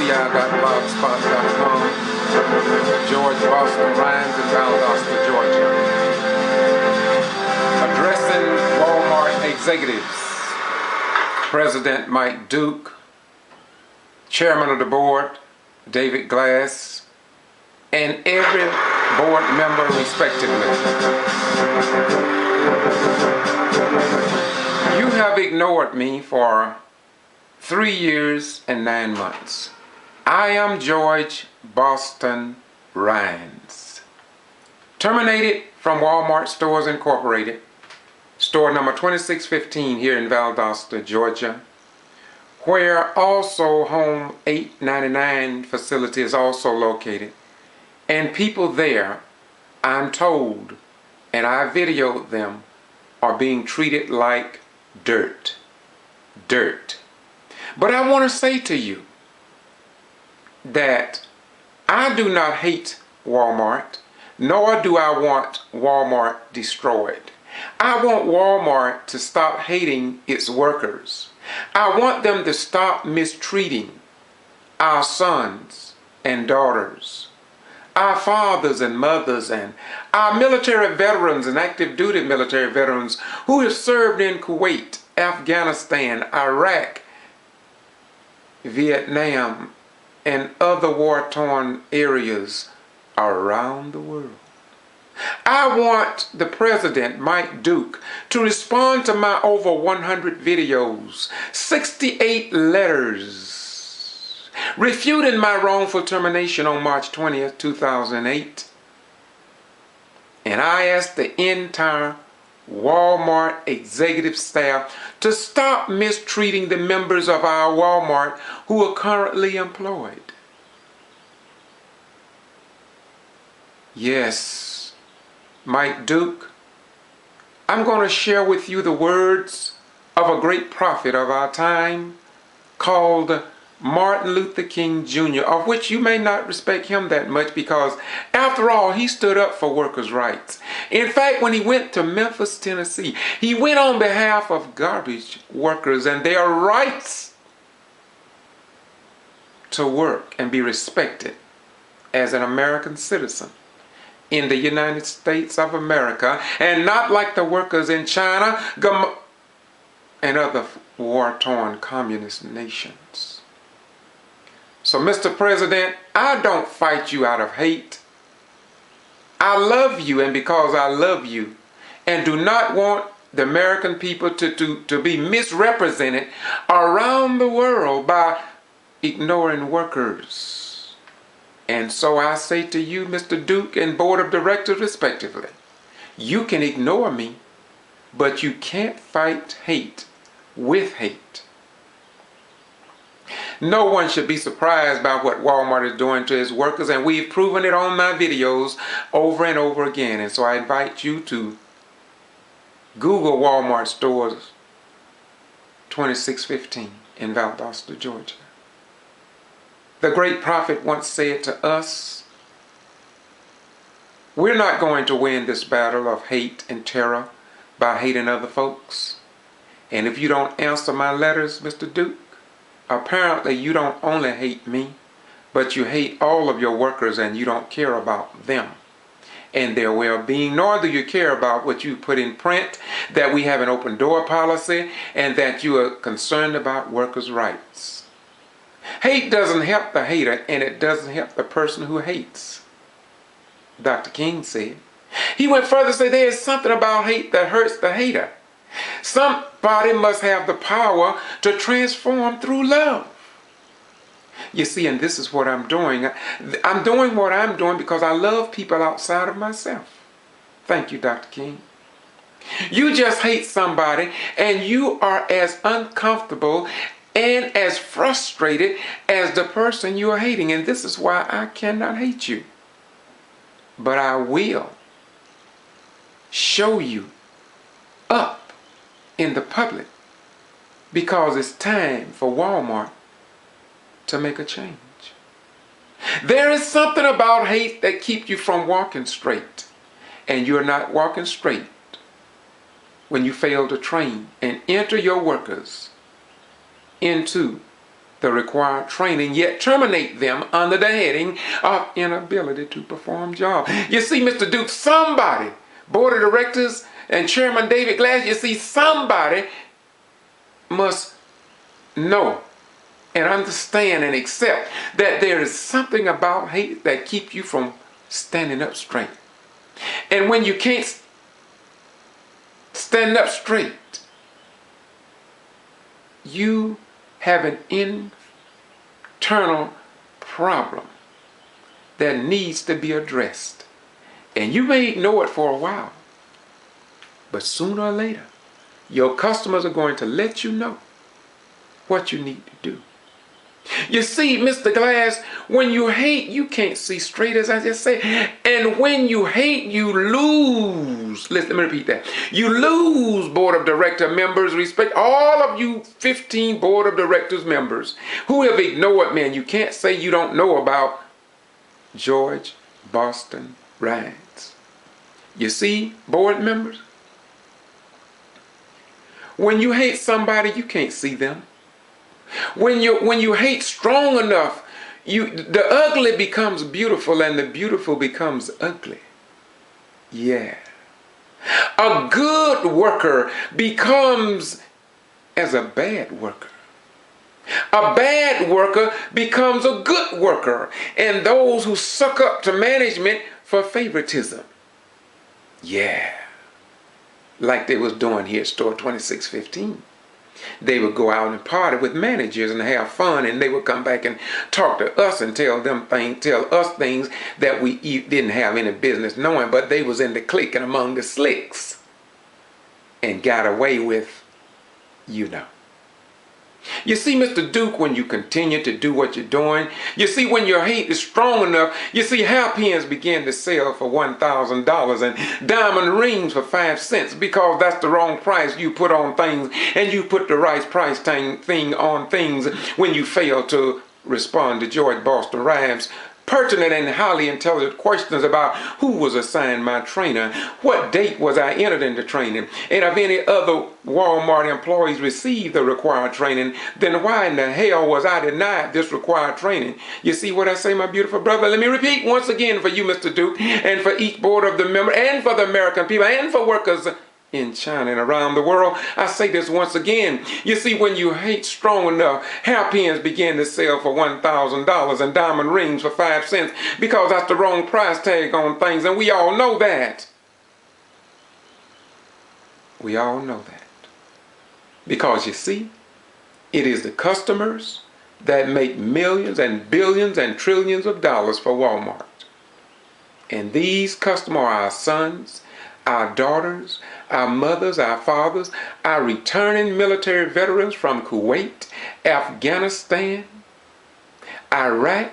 GBR.blogspot.com, George Boston Rhymes in Valdosta, Georgia. Addressing Wal-Mart executives, President Mike Duke, Chairman of the Board, David Glass, and every board member respectively. You have ignored me for 3 years and 9 months. I am George Boston Rhymes. Terminated from Wal-Mart Stores Inc, store number 2615 here in Valdosta, Georgia, where also Home 899 facility is also located. And people there, I'm told, and I videoed them, are being treated like dirt. Dirt. But I want to say to you that I do not hate Walmart, nor do I want Walmart destroyed. I want Walmart to stop hating its workers. I want them to stop mistreating our sons and daughters, our fathers and mothers, and our military veterans and active duty military veterans who have served in Kuwait, Afghanistan, Iraq, Vietnam, and other war-torn areas around the world. I want the President, Mike Duke, to respond to my over 100 videos, 68 letters, refuting my wrongful termination on March 20th, 2008. And I ask the entire Walmart executive staff to stop mistreating the members of our Walmart who are currently employed. Yes, Mike Duke, I'm going to share with you the words of a great prophet of our time called Martin Luther King Jr., of which you may not respect him that much because, after all, he stood up for workers' rights. In fact, when he went to Memphis, Tennessee, he went on behalf of garbage workers and their rights to work and be respected as an American citizen in the United States of America, and not like the workers in China and other war-torn communist nations. So, Mr. President, I don't fight you out of hate. I love you, and because I love you and do not want the American people to be misrepresented around the world by ignoring workers. And so I say to you, Mr. Duke and Board of Directors respectively, you can ignore me, but you can't fight hate with hate. No one should be surprised by what Walmart is doing to its workers, and we've proven it on my videos over and over again. And so I invite you to Google Wal-Mart Stores 2615 in Valdosta, Georgia. The great prophet once said to us, we're not going to win this battle of hate and terror by hating other folks. And if you don't answer my letters, Mr. Duke, apparently you don't only hate me, but you hate all of your workers, and you don't care about them and their well-being, nor do you care about what you put in print, that we have an open door policy and that you are concerned about workers' rights. Hate doesn't help the hater, and it doesn't help the person who hates. Dr. King said. He went further to say there is something about hate that hurts the hater. Somebody must have the power to transform through love. You see, and this is what I'm doing. I'm doing what I'm doing because I love people outside of myself. Thank you, Dr. King. You just hate somebody, and you are as uncomfortable and as frustrated as the person you are hating. And this is why I cannot hate you. But I will show you up in the public, because it's time for Walmart to make a change. There is something about hate that keeps you from walking straight, and you're not walking straight when you fail to train and enter your workers into the required training, yet terminate them under the heading of inability to perform job. You see, Mr. Duke, somebody, board of directors and Chairman David Glass, you see, somebody must know and understand and accept that there is something about hate that keeps you from standing up straight. And when you can't stand up straight, you have an internal problem that needs to be addressed. And you may ignore it for a while, but sooner or later, your customers are going to let you know what you need to do. You see, Mr. Glass, when you hate, you can't see straight, as I just said. And when you hate, you lose. Listen, let me repeat that. You lose board of director members. Respect all of you 15 board of directors members who have ignored me. And you can't say you don't know about George Boston Rines. You see, board members, when you hate somebody, you can't see them. When you hate strong enough, the ugly becomes beautiful and the beautiful becomes ugly. Yeah. A good worker becomes as a bad worker. A bad worker becomes a good worker, and those who suck up to management for favoritism. Yeah. Like they was doing here at store 2615. They would go out and party with managers and have fun, and they would come back and talk to us and tell us things that we didn't have any business knowing, but they was in the clique and among the slicks and got away with, you know. You see, Mr. Duke, when you continue to do what you're doing, you see, when your hate is strong enough, you see, hairpins begin to sell for $1,000 and diamond rings for 5 cents because that's the wrong price you put on things, and you put the right price thing on things when you fail to respond to George Boston Rhymes' pertinent and highly intelligent questions about who was assigned my trainer, what date was I entered into training, and if any other Wal-Mart employees received the required training, then why in the hell was I denied this required training? You see what I say, my beautiful brother? Let me repeat once again for you, Mr. Duke, and for each board of the member, and for the American people, and for workers in China and around the world. I say this once again. You see, when you hate strong enough, hairpins begin to sell for $1,000 and diamond rings for 5 cents because that's the wrong price tag on things, and we all know that. We all know that. Because you see, it is the customers that make millions and billions and trillions of dollars for Walmart. And these customers are our sons, our daughters, our mothers, our fathers, our returning military veterans from Kuwait, Afghanistan, Iraq,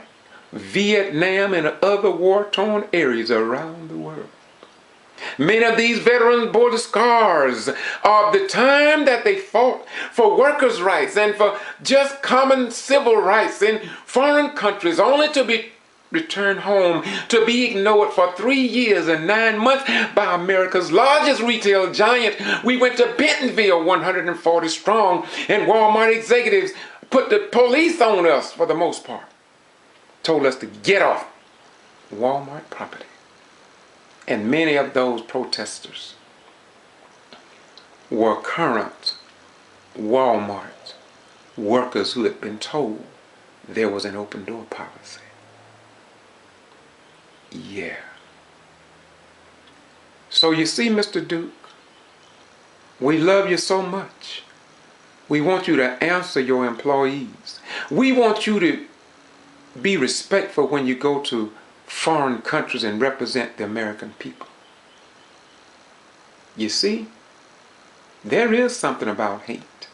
Vietnam, and other war-torn areas around the world. Many of these veterans bore the scars of the time that they fought for workers' rights and for just common civil rights in foreign countries, only to be returned home to be ignored for 3 years and 9 months by America's largest retail giant. We went to Bentonville, 140 strong, and Walmart executives put the police on us for the most part. Told us to get off Walmart property. And many of those protesters were current Walmart workers who had been told there was an open door policy. Yeah. So you see, Mr. Duke, we love you so much. We want you to answer your employees. We want you to be respectful when you go to foreign countries and represent the American people. You see, there is something about hate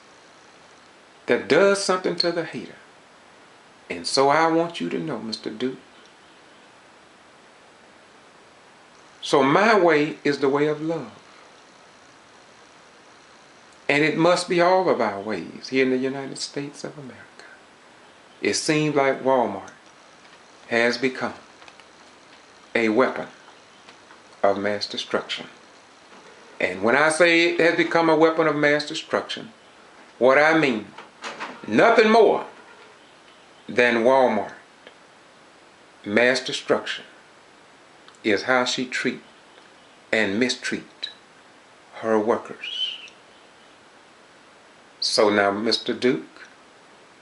that does something to the hater. And so I want you to know, Mr. Duke, so my way is the way of love. And it must be all of our ways here in the United States of America. It seems like Walmart has become a weapon of mass destruction. And when I say it has become a weapon of mass destruction, what I mean, nothing more than Wal-Mart. Mass destruction is how she treat and mistreat her workers. So now, Mr. Duke,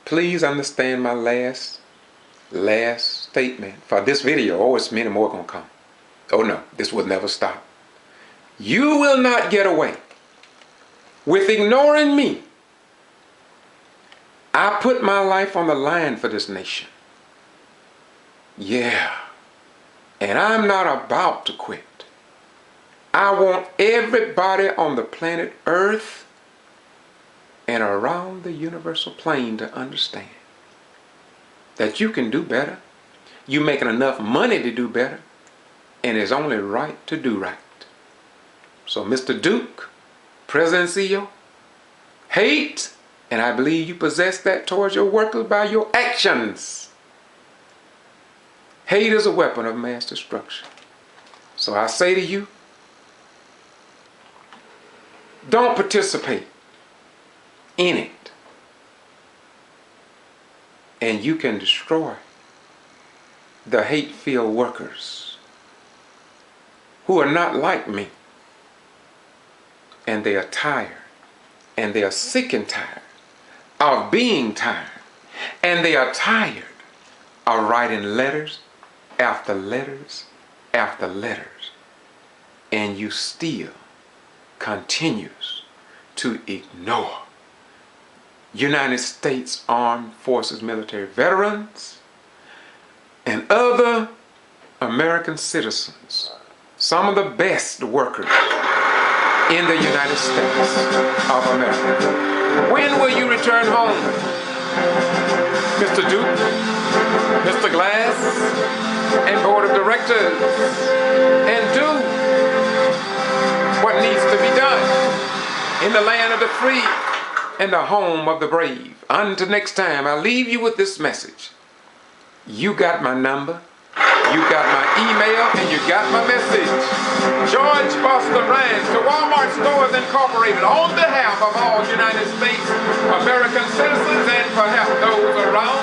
please understand my last statement for this video. Oh, it's many more gonna come. Oh no, this will never stop. You will not get away with ignoring me. I put my life on the line for this nation. Yeah, and I'm not about to quit. I want everybody on the planet Earth and around the universal plane to understand that you can do better. You're making enough money to do better, and it's only right to do right. So Mr. Duke, President CEO, hate, and I believe you possess that towards your workers by your actions. Hate is a weapon of mass destruction. So I say to you, don't participate in it, and you can destroy the hate-filled workers who are not like me, and they are tired, and they are sick and tired of being tired, and they are tired of writing letters after letters after letters, and you still continues to ignore United States Armed Forces military veterans and other American citizens, some of the best workers in the United States of America. When will you return home, Mr. Duke, Mr. Glass, and Board of Directors, and do what needs to be done in the land of the free and the home of the brave? Until next time, I leave you with this message. You got my number, you got my email, and you got my message. George Foster Rand to Wal-Mart Stores Incorporated, on behalf of all United States American citizens and perhaps those around